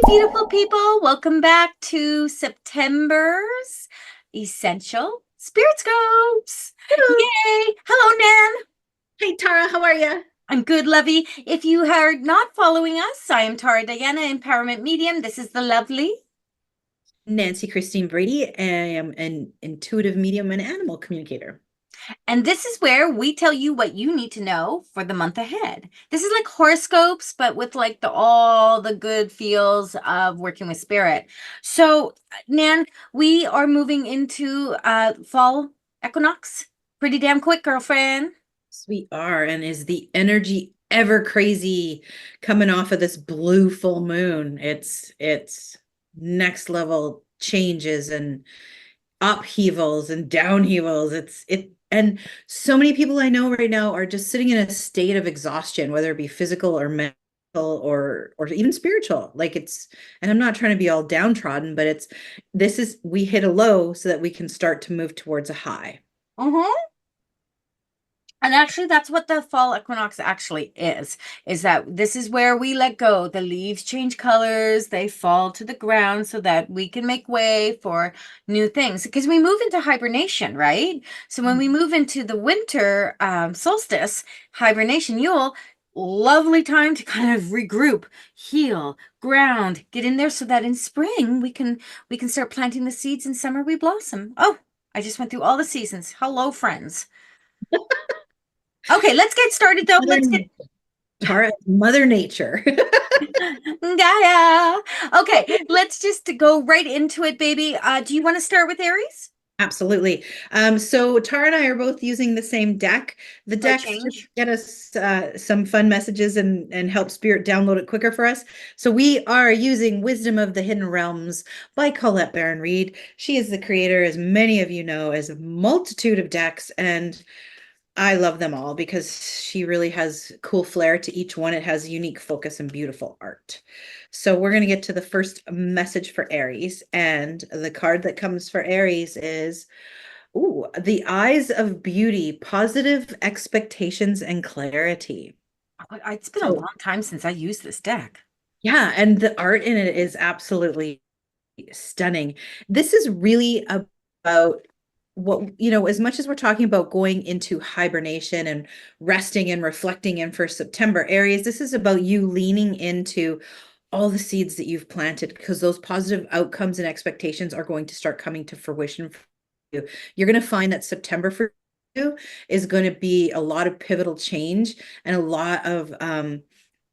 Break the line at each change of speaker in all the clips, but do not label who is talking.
Beautiful people, welcome back to September's Essential Spirit Scopes.
Hello.
Yay! Hello, Nan.
Hey Tara, how are you?
I'm good, lovey. If you are not following us, I am Tara Diana, Empowerment Medium. This is the lovely.
Nancy Christine Brady. I am an intuitive medium and animal communicator.
And this is where we tell you what you need to know for the month ahead. This is like horoscopes, but with like all the good feels of working with spirit. So, Nan, we are moving into fall equinox pretty damn quick, girlfriend.
Yes, we are. And is the energy ever crazy coming off of this blue full moon? It's next level changes and upheavals and downheavals. And so many people I know right now are just sitting in a state of exhaustion, whether it be physical or mental or even spiritual. And I'm not trying to be all downtrodden, but we hit a low so that we can start to move towards a high.
Mm-hmm. And actually, that's what the fall equinox actually is that this is where we let go. The leaves change colors, they fall to the ground so that we can make way for new things. Because we move into hibernation, right? So when we move into the winter solstice, hibernation, Yule, lovely time to kind of regroup, heal, ground, get in there so that in spring we can start planting the seeds, in summer we blossom. Oh, I just went through all the seasons. Hello, friends. Okay, let's get started though.
Mother
Let's get
Tara, Mother Nature.
Gaia. Okay, let's just go right into it, baby. Do you want to start with Aries
Absolutely. So Tara and I are both using the same deck. The
for a
decks just
change?
get us some fun messages and help Spirit download it quicker for us. So we are using Wisdom of the Hidden Realms by Colette Baron Reed. She is the creator, as many of you know, as a multitude of decks, and I love them all because she really has cool flair to each one. It has unique focus and beautiful art. So we're going to get to the first message for Aries. And the card that comes for Aries is, ooh, the eyes of beauty, positive expectations and clarity.
It's been a
So
long time since I used this deck.
yeah, and the art in it is absolutely stunning. This is really about as much as we're talking about going into hibernation and resting and reflecting in for September, Aries, this is about you leaning into all the seeds that you've planted because those positive outcomes and expectations are going to start coming to fruition for you. You're going to find that September for you is going to be a lot of pivotal change and a lot of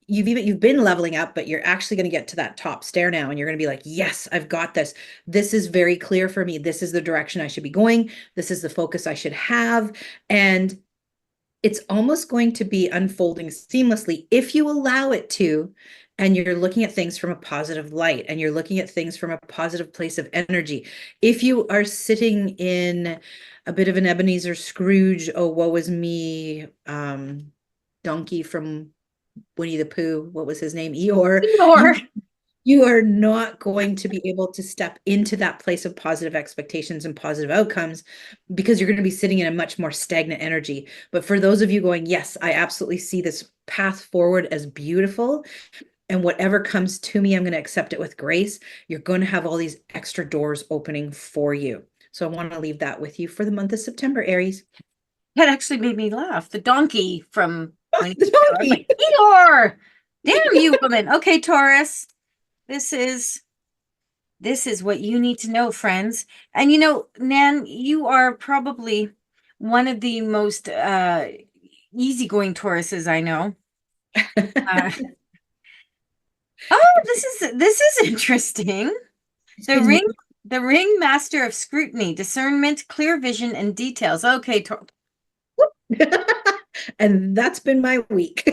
you've been leveling up, but you're actually going to get to that top stair now and you're going to be like, yes, I've got this. This is very clear for me. This is the direction I should be going. This is the focus I should have. And it's almost going to be unfolding seamlessly if you allow it to, and you're looking at things from a positive light and you're looking at things from a positive place of energy. If you are sitting in a bit of an Ebenezer Scrooge, oh woe is me, donkey from Winnie the Pooh, what was his name? Eeyore.
Or
You are not going to be able to step into that place of positive expectations and positive outcomes because you're going to be sitting in a much more stagnant energy. But for those of you going, yes, I absolutely see this path forward as beautiful. And whatever comes to me, I'm going to accept it with grace. You're going to have all these extra doors opening for you. So I want to leave that with you for the month of September, Aries.
that actually made me laugh. The donkey from Winnie
The
the Pooh. I was
donkey.
like, Eeyore! Damn you, woman. Okay, Taurus. This is this is what you need to know, friends. And Nan, you are probably one of the most easygoing Tauruses I know. Uh, oh, this is interesting. The
Because you
ring, the ring master of scrutiny, discernment, clear vision, and details. Okay,
and that's been my week.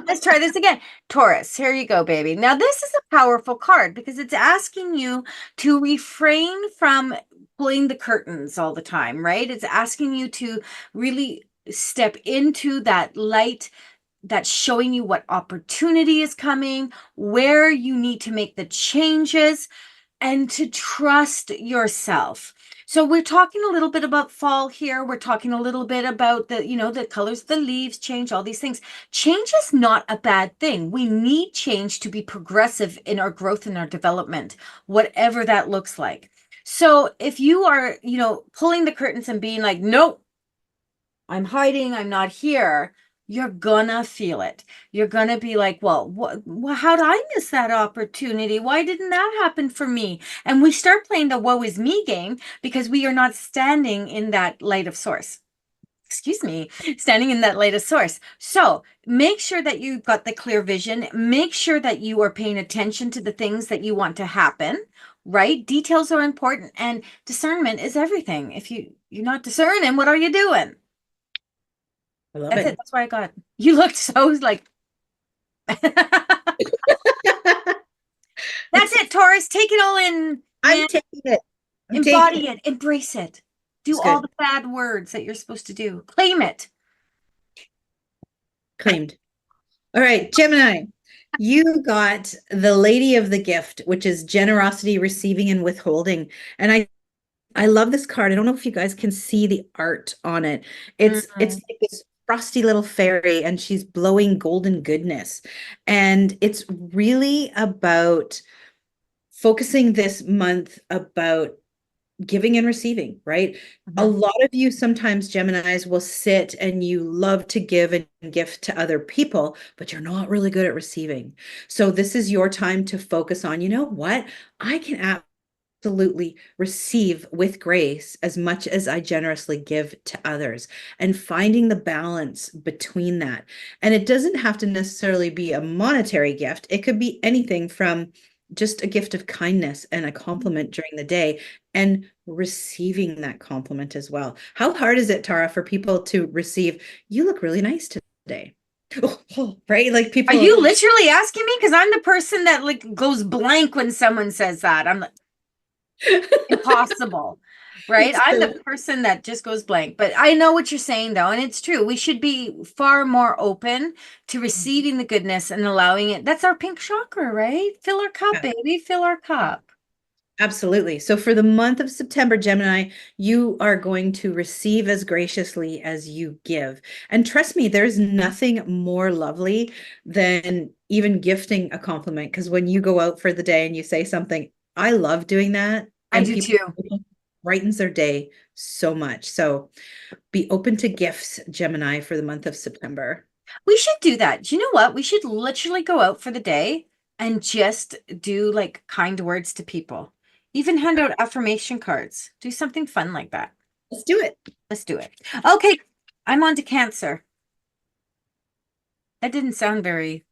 let's try this again. Taurus, here you go, baby. Now, this is a powerful card because it's asking you to refrain from pulling the curtains all the time, right? It's asking you to really step into that light that's showing you what opportunity is coming, where you need to make the changes, and to trust yourself. So we're talking a little bit about fall here. We're talking a little bit about the, the colors, the leaves change, all these things. Change is not a bad thing. We need change to be progressive in our growth and our development, whatever that looks like. So if you are, pulling the curtains and being like, nope, I'm hiding, I'm not here, you're gonna feel it. You're gonna be like, well, how did I miss that opportunity? Why didn't that happen for me? And we start playing the woe is me game because we are not standing in that light of source. Excuse me, standing in that light of source. So make sure that you've got the clear vision. Make sure that you are paying attention to the things that you want to happen, right? Details are important, and discernment is everything. If you're not discerning, what are you doing?
I love
That's it.
it.
That's what I got. You looked so like. That's it, Taurus. Take it all in,
I'm
man.
taking it. I'm taking
Embody
it.
it. Embrace it. Do
It's
all
good.
the bad words that you're supposed to do. Claim it.
Claimed. All right, Gemini, you got the Lady of the Gift, which is generosity, receiving, and withholding. And I love this card. I don't know if you guys can see the art on it. It's
Mhm.
like this frosty little fairy, and she's blowing golden goodness. And it's really about focusing this month about giving and receiving, right? A
Mhm.
lot of you sometimes Geminis will sit and you love to give and gift to other people, but you're not really good at receiving. So this is your time to focus on, you know what? I can absolutely receive with grace as much as I generously give to others, and finding the balance between that. And it doesn't have to necessarily be a monetary gift. It could be anything from just a gift of kindness and a compliment during the day, and receiving that compliment as well. How hard is it, Tara, for people to receive, you look really nice today? Right? Like
Are
people,
you literally asking me? Because I'm the person that like goes blank when someone says that. I'm like, impossible, right? I'm the
so
person that just goes blank. But I know what you're saying though, and it's true. We should be far more open to receiving the goodness and allowing it. That's our pink chakra, right? Fill our cup, baby. Fill our cup.
absolutely. So for the month of September, Gemini, you are going to receive as graciously as you give. And trust me, there's nothing more lovely than even gifting a compliment. Because when you go out for the day and you say something, I love doing that.
I
And
do
people
too.
brightens their day so much. So be open to gifts, Gemini, for the month of September.
We should do that. Do you know what? We should literally go out for the day and just do like kind words to people. Even hand out affirmation cards. Do something fun like that.
Let's do it.
Let's do it. Okay, I'm on to Cancer. That didn't sound very.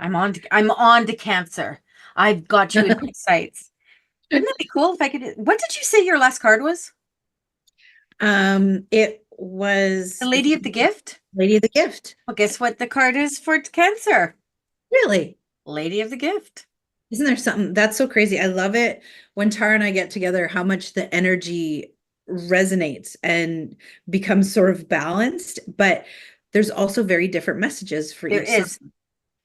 I'm on to Cancer. I've got you in my sights. Wouldn't that be cool if I could? What did you say your last card was?
It
The
was
Lady of the Gift?
Lady of the Gift.
Well, guess what the card is for Cancer?
Really?
Lady of the Gift.
Isn't there something that's so crazy? I love it when Tara and I get together, how much the energy resonates and becomes sort of balanced, but there's also very different messages for
There
each sign.
is.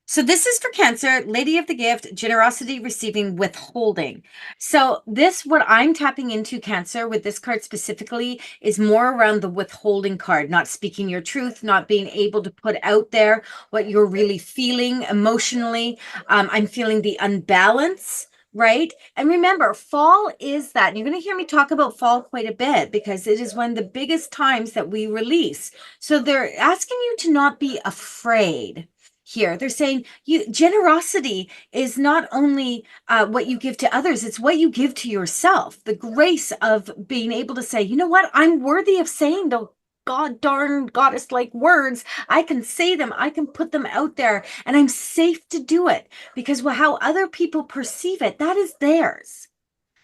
So this is for Cancer, Lady of the Gift, generosity, receiving, withholding. So this, what I'm tapping into Cancer with this card specifically, is more around the withholding card, not speaking your truth, not being able to put out there what you're really feeling emotionally. I'm feeling the unbalance. Right. And remember, fall is that. And you're going to hear me talk about fall quite a bit because it is one of the biggest times that we release. So they're asking you to not be afraid here. They're saying you generosity is not only what you give to others, it's what you give to yourself. The grace of being able to say, you know what, I'm worthy of saying the god darn goddess like words. I can say them, I can put them out there, and I'm safe to do it because how other people perceive it, that is theirs.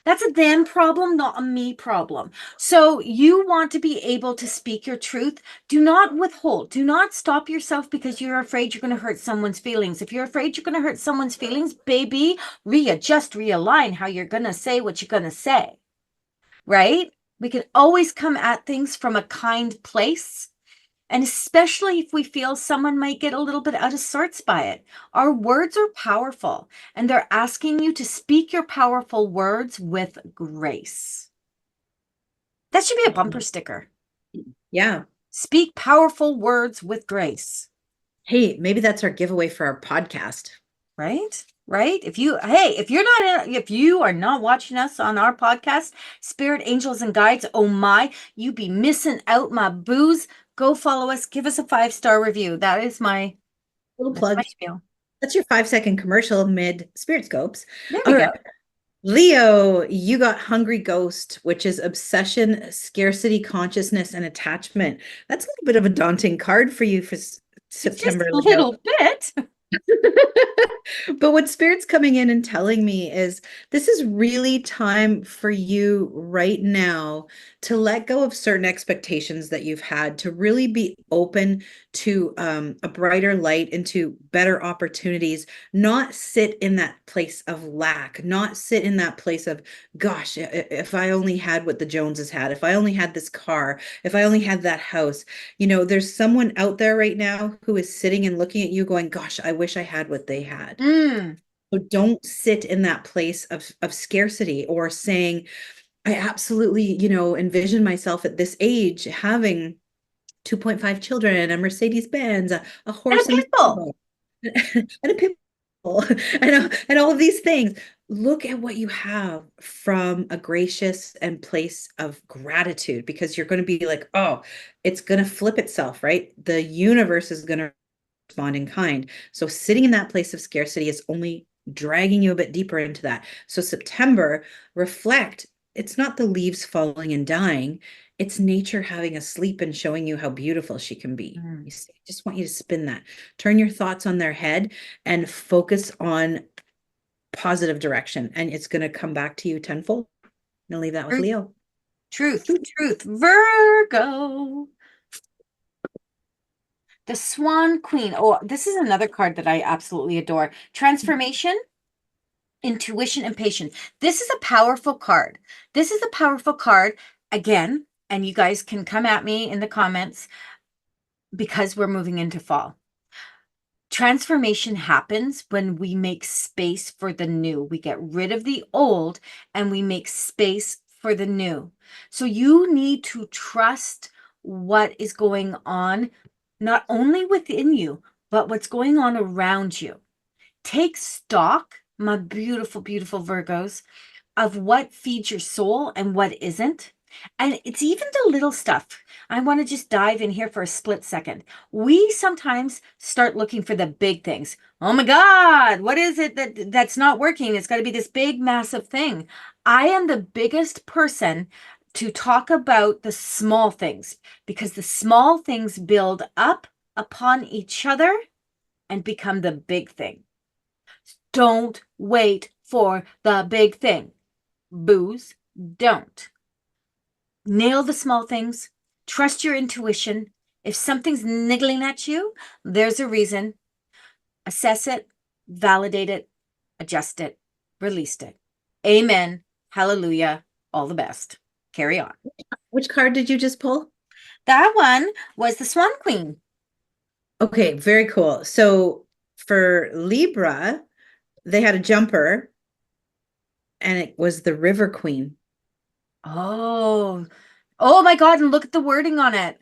That's a them problem, not a me problem. So you want to be able to speak your truth. Do not withhold. Do not stop yourself because you're afraid you're going to hurt someone's feelings. If you're afraid you're going to hurt someone's feelings, baby, readjust, realign how you're going to say what you're going to say, right? We can always come at things from a kind place. And especially if we feel someone might get a little bit out of sorts by it. Our words are powerful, and they're asking you to speak your powerful words with grace. That should be a bumper sticker.
Yeah.
Speak powerful words with grace.
Hey, maybe that's our giveaway for our podcast.
Right? Right? If you if you are not watching us on our podcast, Spirit Angels and Guides, oh my, you be missing out, my booze. Go follow us, give us a 5-star review.
Little
That's my
plug.
spiel.
That's your 5-second commercial mid Spirit Scopes.
There we
All
go.
right. Leo, you got Hungry Ghost, which is obsession, scarcity, consciousness, and attachment. That's a little bit of a daunting card for you for
It's just
September,
a
Leo.
little bit.
But what Spirit's coming in and telling me is this is really time for you right now to let go of certain expectations that you've had, to really be open to a brighter light, into better opportunities, not sit in that place of lack, not sit in that place of, gosh, if I only had what the Joneses had, if I only had this car, if I only had that house. There's someone out there right now who is sitting and looking at you going, gosh, I wish I had what they had.
Mm.
So don't sit in that place of scarcity or saying, I absolutely, envision myself at this age having 2.5 children, a Mercedes Benz, a
And a
horse and a
pimple.
saddle, and a pit bull, and all of these things. Look at what you have from a gracious and place of gratitude, because you're going to be like, oh, it's going to flip itself, right? The universe is going to respond in kind. So sitting in that place of scarcity is only dragging you a bit deeper into that. So September, reflect. It's not the leaves falling and dying. It's nature having a sleep and showing you how beautiful she can be.
Mm.
Just want you to spin that. Turn your thoughts on their head and focus on positive direction. And it's going to come back to you tenfold. I'll leave that with
Truth,
Leo.
truth, truth. Virgo. The Swan Queen. Oh, this is another card that I absolutely adore. Transformation, intuition, and patience. This is a powerful card. This is a powerful card again, and you guys can come at me in the comments because we're moving into fall. Transformation happens when we make space for the new. We get rid of the old and we make space for the new. So you need to trust what is going on, not only within you, but what's going on around you. Take stock, my beautiful, beautiful Virgos, of what feeds your soul and what isn't. And it's even the little stuff. I want to just dive in here for a split second. We sometimes start looking for the big things. Oh my God, what is it that's not working? It's got to be this big, massive thing. I am the biggest person to talk about the small things, because the small things build up upon each other and become the big thing. Don't wait for the big thing. Booze, don't. Nail the small things. Trust your intuition. If something's niggling at you, there's a reason. Assess it, validate it, adjust it, release it. Amen. Hallelujah. All the best. Carry on.
Which card did you just pull?
That one was the Swan Queen.
Okay, very cool. So for Libra, they had a jumper and it was the River Queen.
Oh, oh my God. And look at the wording on it.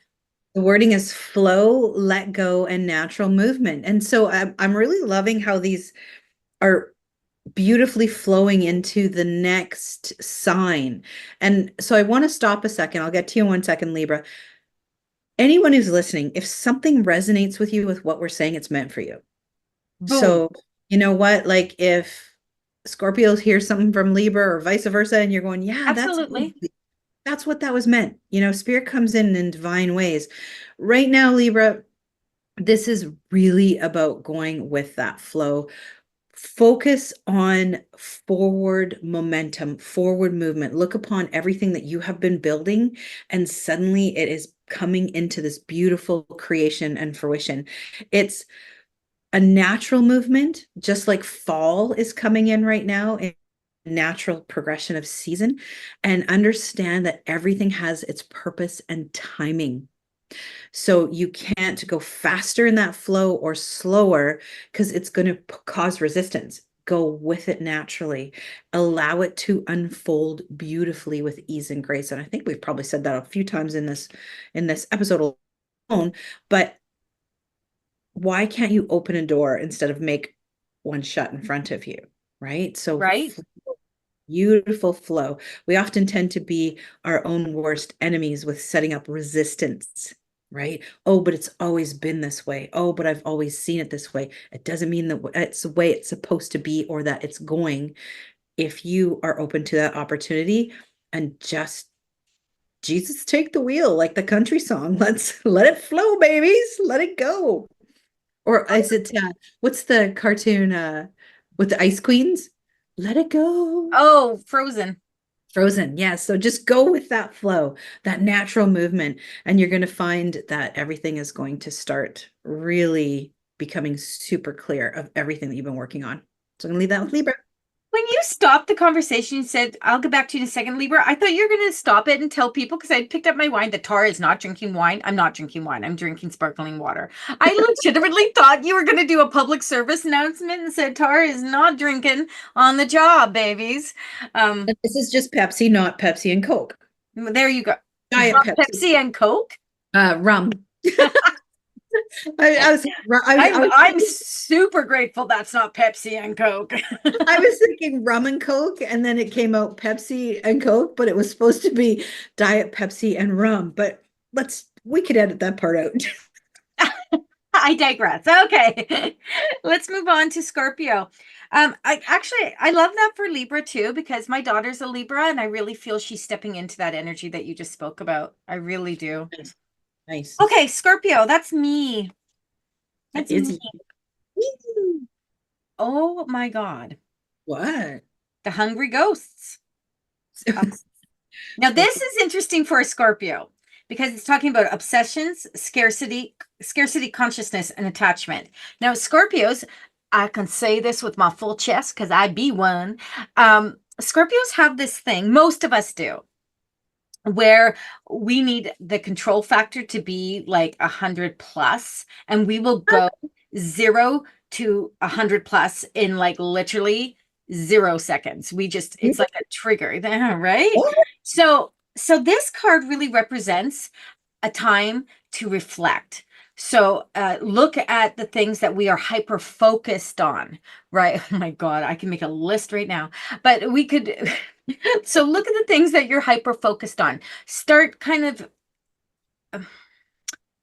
The wording is flow, let go, and natural movement. And so I'm really loving how these are beautifully flowing into the next sign. And so I want to stop a second. I'll get to you in 1 second, Libra. Anyone who's listening, if something resonates with you with what we're saying, it's meant for you.
Boom.
So you know what? Like if Scorpio hears something from Libra or vice versa, and you're going, yeah,
Absolutely.
that's what that was meant. Spirit comes in divine ways. Right now, Libra, this is really about going with that flow. Focus on forward momentum, forward movement. Look upon everything that you have been building, and suddenly it is coming into this beautiful creation and fruition. It's a natural movement, just like fall is coming in right now, in natural progression of season, and understand that everything has its purpose and timing. So you can't go faster in that flow or slower, because it's going to cause resistance. go with it naturally. Allow it to unfold beautifully with ease and grace. And I think we've probably said that a few times in this episode alone, but why can't you open a door instead of make one shut in front of you? Right? So
Right?
beautiful flow. We often tend to be our own worst enemies with setting up resistance, right? Oh, but it's always been this way. Oh, but I've always seen it this way. It doesn't mean that it's the way it's supposed to be or that it's going. If you are open to that opportunity and just Jesus take the wheel, like the country song. Let's let it flow, babies. Let it go. Or is it what's the cartoon with the ice queens? Let it go.
Oh, Frozen.
Frozen, yes. So just go with that flow, that natural movement, and you're going to find that everything is going to start really becoming super clear of everything that you've been working on. So I'm going to leave that with Libra.
When you stopped the conversation, you said, I'll get back to you in a second, Libra. I thought you were going to stop it and tell people because I picked up my wine. The Tara is not drinking wine. I'm not drinking wine. I'm drinking sparkling water. I legitimately thought you were going to do a public service announcement and said, Tara is not drinking on the job, babies.
This is just Pepsi, not Pepsi and Coke.
There you go.
Diet
Not
Pepsi.
Pepsi and Coke?
Rum.
I'm super grateful that's not Pepsi and Coke.
I was thinking rum and Coke, and then it came out Pepsi and Coke, but it was supposed to be Diet Pepsi and rum. But we could edit that part out.
I digress. Okay. Let's move on to Scorpio. I love that for Libra too, because my daughter's a Libra and I really feel she's stepping into that energy that you just spoke about. I really do.
Nice.
Okay, Scorpio, that's me. That's
Is
me. Oh my God.
what?
The Hungry Ghosts. Now this is interesting for a Scorpio because it's talking about obsessions, scarcity consciousness, and attachment. Now, Scorpios, I can say this with my full chest because I be one. Scorpios have this thing, most of us do, where we need the control factor to be like 100 plus, and we will go 0 to 100 plus in like literally 0 seconds. It's like a trigger, right? So this card really represents a time to reflect. So look at the things that we are hyper focused on, right? Oh my God, I can make a list right now, but we could. So look at the things that you're hyper focused on. Start kind of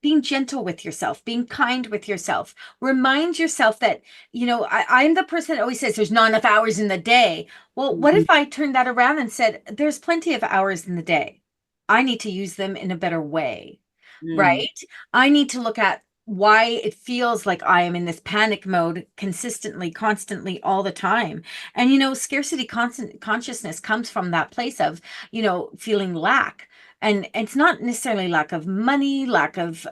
being gentle with yourself, being kind with yourself. Remind yourself that, I'm the person that always says there's not enough hours in the day. Well, what if I turned that around and said, there's plenty of hours in the day. I need to use them in a better way, right? I need to look at why it feels like I am in this panic mode consistently, constantly, all the time. And, scarcity consciousness comes from that place of, feeling lack. And it's not necessarily lack of money, lack of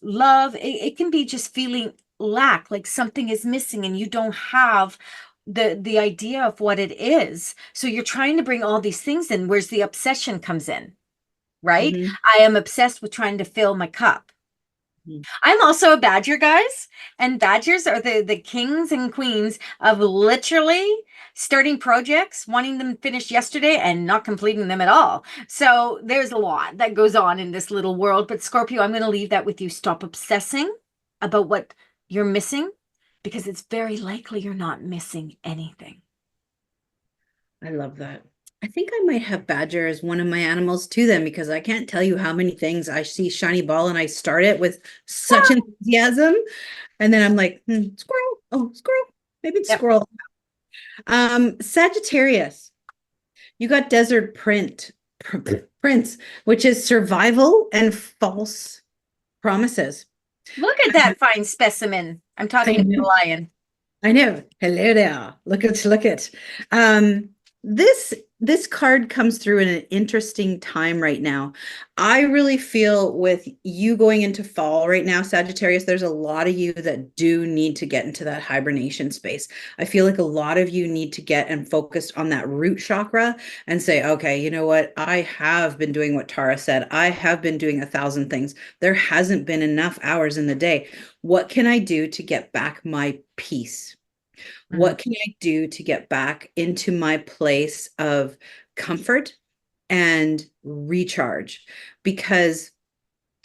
love. It can be just feeling lack, like something is missing and you don't have the idea of what it is. So you're trying to bring all these things in, where's the obsession comes in, right? I am obsessed with trying to fill my cup. I'm also a Badger, guys, and Badgers are the kings and queens of literally starting projects, wanting them finished yesterday and not completing them at all. So there's a lot that goes on in this little world. But Scorpio, I'm going to leave that with you. Stop obsessing about what you're missing because it's very likely you're not missing anything.
I love that. I think I might have Badger as one of my animals too, then, because I can't tell you how many things I see shiny ball and I start it with such enthusiasm. And then I'm like, squirrel. Oh, squirrel. Maybe it's squirrel. Sagittarius, you got Desert Prince, which is survival and false promises.
Look at that fine specimen. I'm talking to the lion.
I know. Hello there. Look at. This card comes through in an interesting time right now. I really feel with you going into fall right now, Sagittarius, there's a lot of you that do need to get into that hibernation space. I feel like a lot of you need to get and focused on that root chakra and say, okay, you know what? I have been doing what Tara said. I have been doing 1,000 things. There hasn't been enough hours in the day. What can I do to get back my peace?
Mhm.
What can I do to get back into my place of comfort and recharge? Because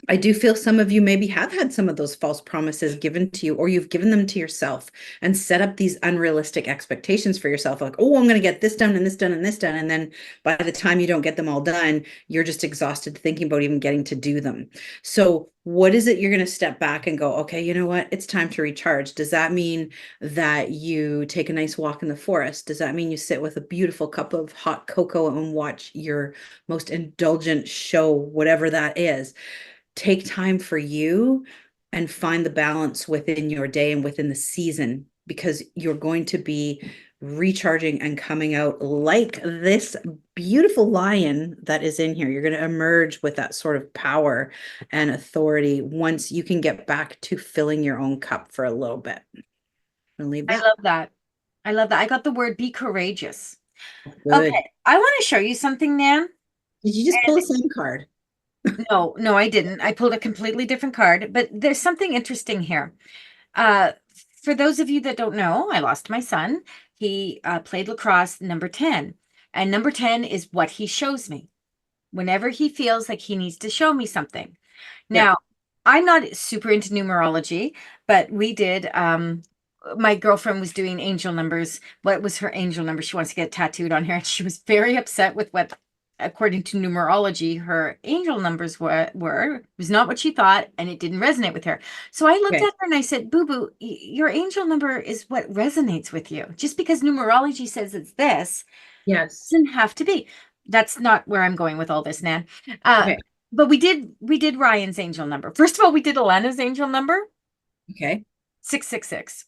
I do feel some of you maybe have had some of those false promises given to you, or you've given them to yourself and set up these unrealistic expectations for yourself. Like, oh, I'm going to get this done and this done and this done. And then by the time you don't get them all done, you're just exhausted thinking about even getting to do them. So, what is it you're going to step back and go, okay, you know what? It's time to recharge. Does that mean that you take a nice walk in the forest? Does that mean you sit with a beautiful cup of hot cocoa and watch your most indulgent show, whatever that is? Take time for you and find the balance within your day and within the season, because you're going to be recharging and coming out like this beautiful lion that is in here. You're going to emerge with that sort of power and authority once you can get back to filling your own cup for a little bit. And leave
I
that.
love that. I love that. I got the word be courageous.
Good.
Okay, I want to show you something, Nan.
Did you just pull the same card?
No, no, I didn't. I pulled a completely different card, but there's something interesting here. Uh, for those of you that don't know, I lost my son. He played lacrosse number 10, and number 10 is what he shows me whenever he feels like he needs to show me something.
Yeah.
Now, I'm not super into numerology, but we did. My girlfriend was doing angel numbers. What was her angel number? She wants to get tattooed on her, and she was very upset with what, according to numerology, her angel numbers were. It was not what she thought, and it didn't resonate with her. So I looked
Okay.
at her and I said, "Boo boo, your angel number is what resonates with you. Just because numerology says it's this
Yes.
doesn't have to be." That's not where I'm going with all this, Nan. Uh,
Okay.
but we did Ryan's angel number. First of all, we did Alana's angel number,
Okay.
666,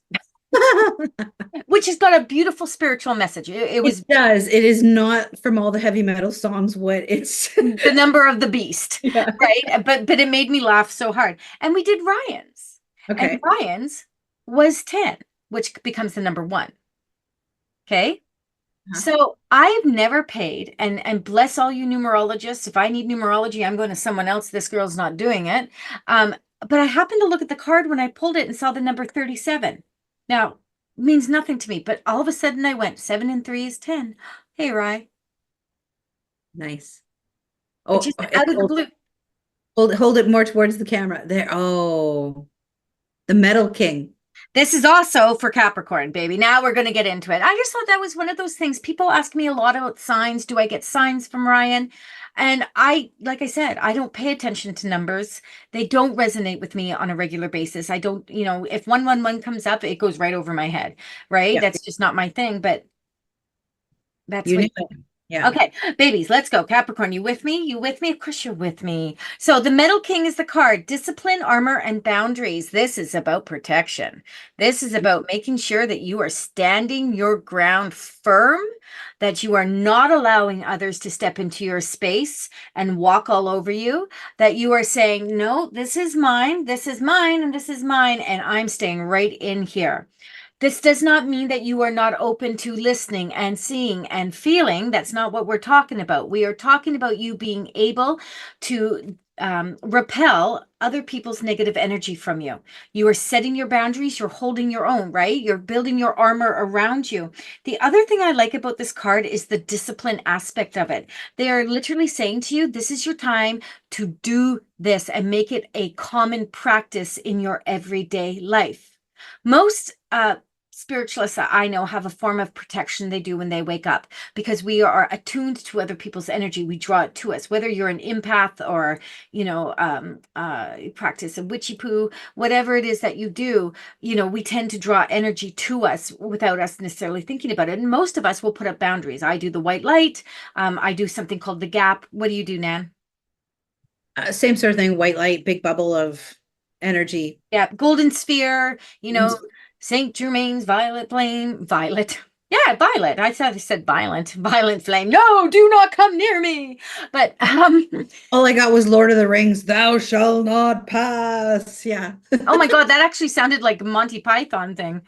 which has got a beautiful spiritual message. It
It
was
does. It is not from all the heavy metal songs what it's.
the number of the beast,
Yeah.
right? But it made me laugh so hard. And we did Ryan's. And
Okay.
Ryan's was 10, which becomes the number 1. Okay?
Uh-huh.
So I've never paid, and bless all you numerologists. If I need numerology, I'm going to someone else. This girl's not doing it. But I happened to look at the card when I pulled it and saw the number 37. Now, means nothing to me, but all of a sudden I went 7 and 3 is 10. Hey, Rye.
Nice.
It
Oh,
just out of the
hold,
blue.
hold it more towards the camera. There. Oh, the Metal King.
This is also for Capricorn, baby. Now we're going to get into it. I just thought that was one of those things. People ask me a lot about signs. Do I get signs from Ryan? And like I said, I don't pay attention to numbers. They don't resonate with me on a regular basis. I don't, if 111 comes up, it goes right over my head, right?
Yeah,
That's just not my thing, but that's
you
what.
knew it. Yeah.
Okay, babies, let's go. Capricorn, you with me? You with me? Of course you're with me. So the Metal King is the card, discipline, armor, and boundaries. This is about protection. This is about making sure that you are standing your ground firm, that you are not allowing others to step into your space and walk all over you, that you are saying, no, this is mine, and this is mine, and I'm staying right in here. This does not mean that you are not open to listening and seeing and feeling. That's not what we're talking about. We are talking about you being able to repel other people's negative energy from you. You are setting your boundaries. You're holding your own, right? You're building your armor around you. The other thing I like about this card is the discipline aspect of it. They are literally saying to you, this is your time to do this and make it a common practice in your everyday life. Most spiritualists that I know have a form of protection they do when they wake up, because we are attuned to other people's energy. We draw it to us, whether you're an empath or, practice a witchy poo, whatever it is that you do, we tend to draw energy to us without us necessarily thinking about it. And most of us will put up boundaries. I do the white light. I do something called the gap. What do you do, Nan?
Same sort of thing. White light, big bubble of energy.
Yeah, golden sphere, Saint Germain's violet flame, violet. Yeah, violet. I said violent, violent flame. No, do not come near me. But
All I got was Lord of the Rings. Thou shall not pass. Yeah.
oh my God, that actually sounded like a Monty Python thing.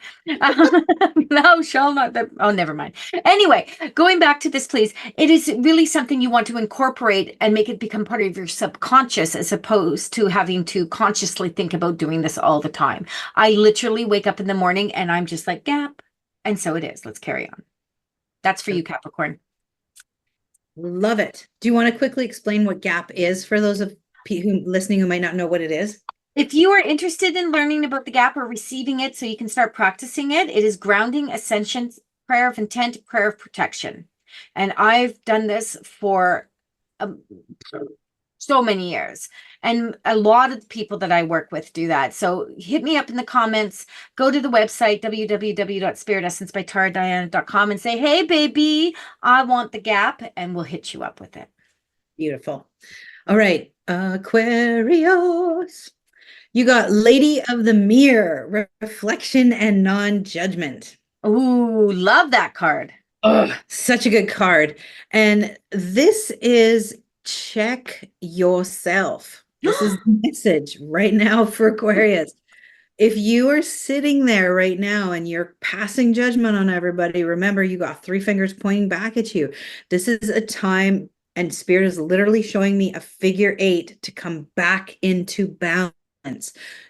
Thou shall not. Oh, never mind. Anyway, going back to this, please. It is really something you want to incorporate and make it become part of your subconscious, as opposed to having to consciously think about doing this all the time. I literally wake up in the morning and I'm just like, gap. And so it is. Let's carry on. That's for you, Capricorn.
Love it. Do you want to quickly explain what gap is for those of who listening who might not know what it is?
If you are interested in learning about the gap or receiving it so you can start practicing it, it is grounding, ascension, prayer of intent, prayer of protection. And I've done this for so many years. And a lot of the people that I work with do that. So hit me up in the comments, go to the website, www.spiritessencebytaradiana.com, and say, hey, baby, I want the gap, and we'll hit you up with it.
Beautiful. All right, Aquarius. You got Lady of the Mirror, reflection and non-judgment.
Ooh, love that card.
Oh, such a good card. And this is check yourself. This is the message right now for Aquarius. If you are sitting there right now and you're passing judgment on everybody, remember you got three fingers pointing back at you. This is a time, and Spirit is literally showing me a figure 8 to come back into balance.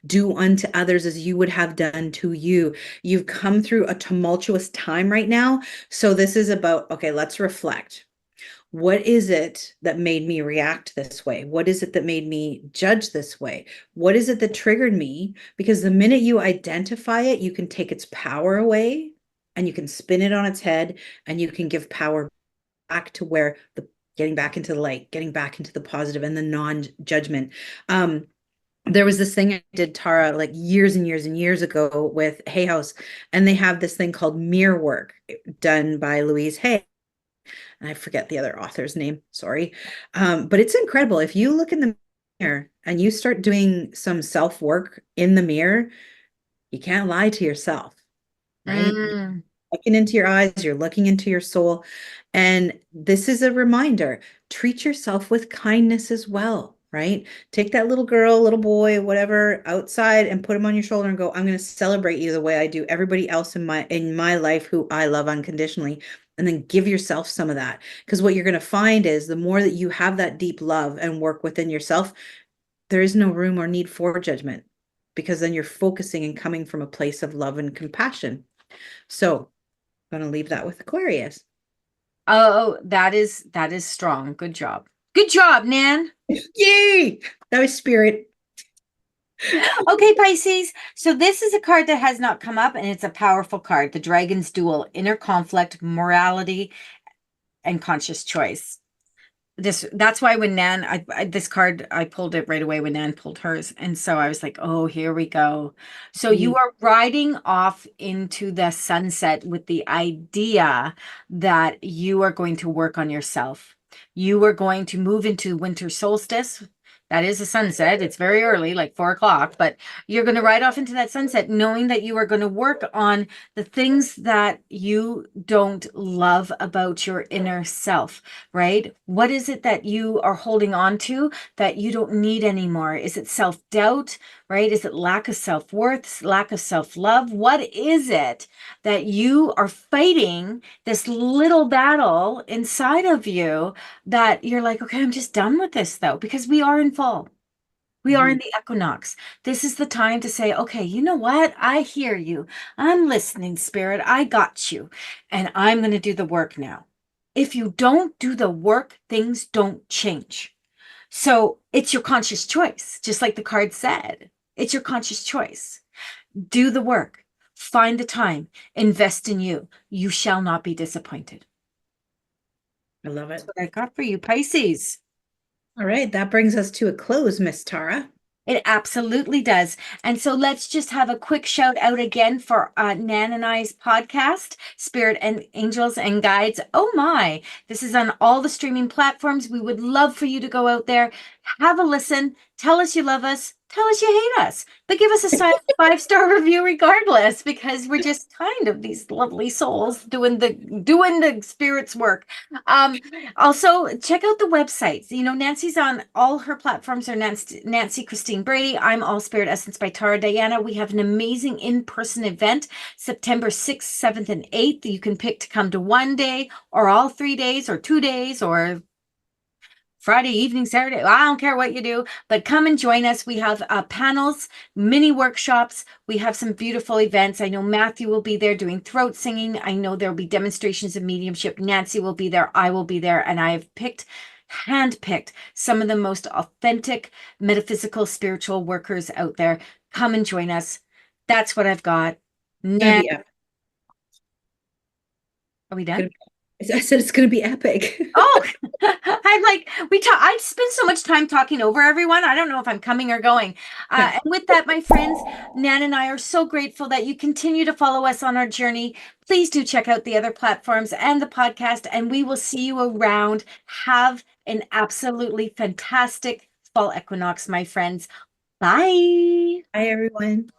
Do unto others as you would have done to you. You've come through a tumultuous time right now. So this is about, okay, let's reflect. What is it that made me react this way? What is it that made me judge this way? What is it that triggered me? Because the minute you identify it, you can take its power away and you can spin it on its head and you can give power back to where the getting back into the light, getting back into the positive and the non-judgment. There was this thing I did, Tara, like years and years and years ago with Hay House, and they have this thing called mirror work done by Louise Hay. And I forget the other author's name, sorry. But it's incredible. If you look in the mirror and you start doing some self-work in the mirror, you can't lie to yourself, right?
Mm.
Looking into your eyes, you're looking into your soul. And this is a reminder, treat yourself with kindness as well, right? Take that little girl, little boy, whatever, outside and put him on your shoulder and go, I'm going to celebrate you the way I do everybody else in my life who I love unconditionally. And then give yourself some of that. Because what you're going to find is the more that you have that deep love and work within yourself, there is no room or need for judgment, because then you're focusing and coming from a place of love and compassion. So I'm going to leave that with Aquarius.
Oh, that is strong. Good job. Good job, Nan.
Yay! That was Spirit.
Okay, Pisces. So this is a card that has not come up, and it's a powerful card. The Dragon's Duel, inner conflict, morality, and conscious choice. That's why when Nan, this card, I pulled it right away when Nan pulled hers. And so I was like, oh, here we go. So you are riding off into the sunset with the idea that you are going to work on yourself. You are going to move into winter solstice. That is a sunset. It's very early, like 4 o'clock, but you're going to ride off into that sunset knowing that you are going to work on the things that you don't love about your inner self, right? What is it that you are holding on to that you don't need anymore? Is it self-doubt, right? Is it lack of self-worth, lack of self-love? What is it that you are fighting, this little battle inside of you that you're like, okay, I'm just done with this though, because we are in fall. We are in the equinox. This is the time to say, okay, you know what? I hear you. I'm listening, Spirit. I got you. And I'm going to do the work now. If you don't do the work, things don't change. So it's your conscious choice, just like the card said. It's your conscious choice. Do the work. Find the time. Invest in you. You shall not be disappointed.
I love it.
That's what I got for you, Pisces.
All right, that brings us to a close, Miss Tara.
It absolutely does. And so let's just have a quick shout out again for Nan and I's podcast, Spirit and Angels and Guides. Oh my, this is on all the streaming platforms. We would love for you to go out there, have a listen, tell us you love us, tell us you hate us, but give us a 5-star review regardless, because we're just kind of these lovely souls doing the Spirit's work. Also, check out the websites. You know, Nancy's on all her platforms are Nancy Christine Brady. I'm All Spirit Essence by Tara Diana. We have an amazing in-person event September 6th, 7th, and 8th. You can pick to come to one day or all 3 days or 2 days or Friday evening, Saturday. I don't care what you do, but come and join us. We have panels, mini workshops. We have some beautiful events. I know Matthew will be there doing throat singing. I know there'll be demonstrations of mediumship. Nancy will be there. I will be there. And I have handpicked some of the most authentic metaphysical spiritual workers out there. Come and join us. That's what I've got.
It's gonna
Nan,
be epic.
are we
It's
done?
gonna I said it's gonna be epic.
Oh, I'm like, I spend so much time talking over everyone. I don't know if I'm coming or going.
Yeah.
And with that, my friends, Nan and I are so grateful that you continue to follow us on our journey. Please do check out the other platforms and the podcast, and we will see you around. Have an absolutely fantastic fall equinox, my friends. Bye.
Hi, everyone.